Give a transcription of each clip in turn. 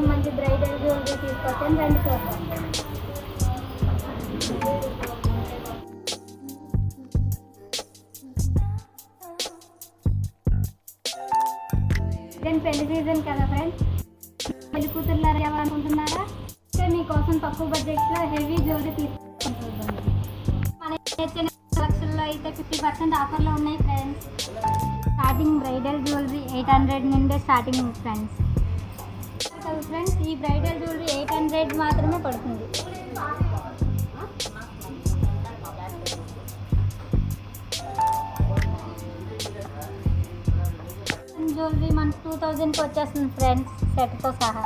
మీకోసం మంచి bridal jewellery తీసుకొచ్చాను, రండి చూద్దాం. ఇదేం పెళ్లి సీజన్ కదా ఫ్రెండ్స్, పెళ్లి కూతురులారా ఎవరనుకుంటున్నారా? మీకోసం తక్కువ బడ్జెట్లో హెవీ జ్యువెలరీ తీసుకుంటున్నాం. మన కలెక్షన్లో అయితే 50% ఆఫర్లో ఉన్నాయి ఫ్రెండ్స్. స్టార్టింగ్ బ్రైడల్ జ్యువెలరీ 800 నుండే స్టార్టింగ్ ఫ్రెండ్స్. ఫ్రెండ్స్ ఈ బ్రైడల్ జ్యువెలరీ 800 మాత్రమే పడుతుంది. జ్యువెలరీ మనకు 2000కి వచ్చేస్తుంది ఫ్రెండ్స్, సెట్తో సహా.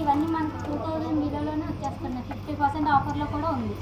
ఇవన్నీ మనకు 2000 విలువలోనే వచ్చేస్తున్నాయి. 50% ఆఫర్లో కూడా ఉంది.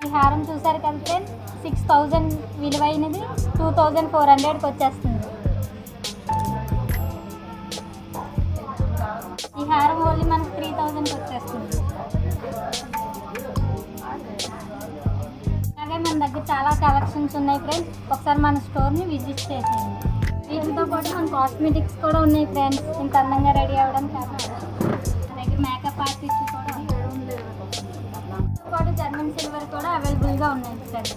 ఈ హారం చూసారు కదా ఫ్రెండ్స్, 6000 విలువైనది 2400కి వచ్చేస్తుంది. ఈ హారం ఓన్లీ మనకు 3000కి వచ్చేస్తుంది. అలాగే మన దగ్గర చాలా కలెక్షన్స్ ఉన్నాయి ఫ్రెండ్స్, ఒకసారి మన స్టోర్ని విజిట్ చేసేయండి. వీటితో పాటు మన కాస్మెటిక్స్ కూడా ఉన్నాయి ఫ్రెండ్స్. ఇంత అందంగా రెడీ అవ్వడం కాదు, మన దగ్గర మేకప్ ఆర్టిస్ట్ కూడా పాటు జర్మన్ సిల్వర్ కూడా అవైలబుల్గా ఉన్నాయి ఫ్రెండ్స్.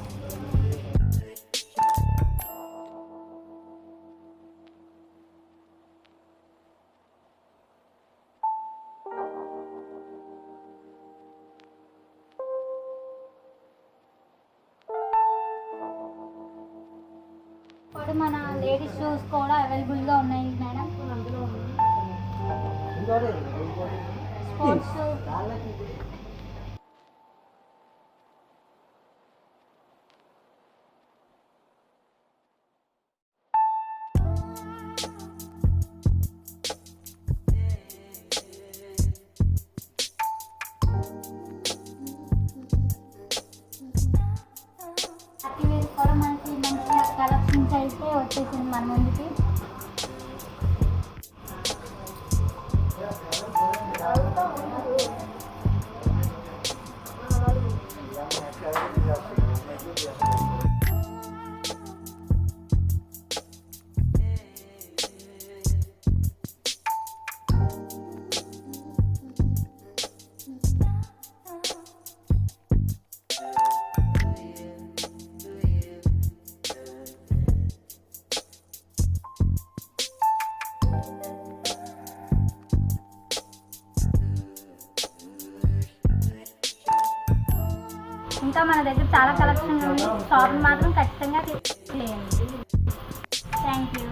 ఇప్పుడు మన లేడీస్ షూస్ కూడా అవైలబుల్గా ఉన్నాయి మేడం. స్పోర్ట్స్ షూ, కూడా మనకి మంచిగా కలెక్షన్స్ అయితే వచ్చేసింది మన ముందుకి. ఇంకా మన దగ్గర చాలా కలెక్షన్ ఉంది. షాప్ మాత్రం ఖచ్చితంగా చేయండి. Thank you.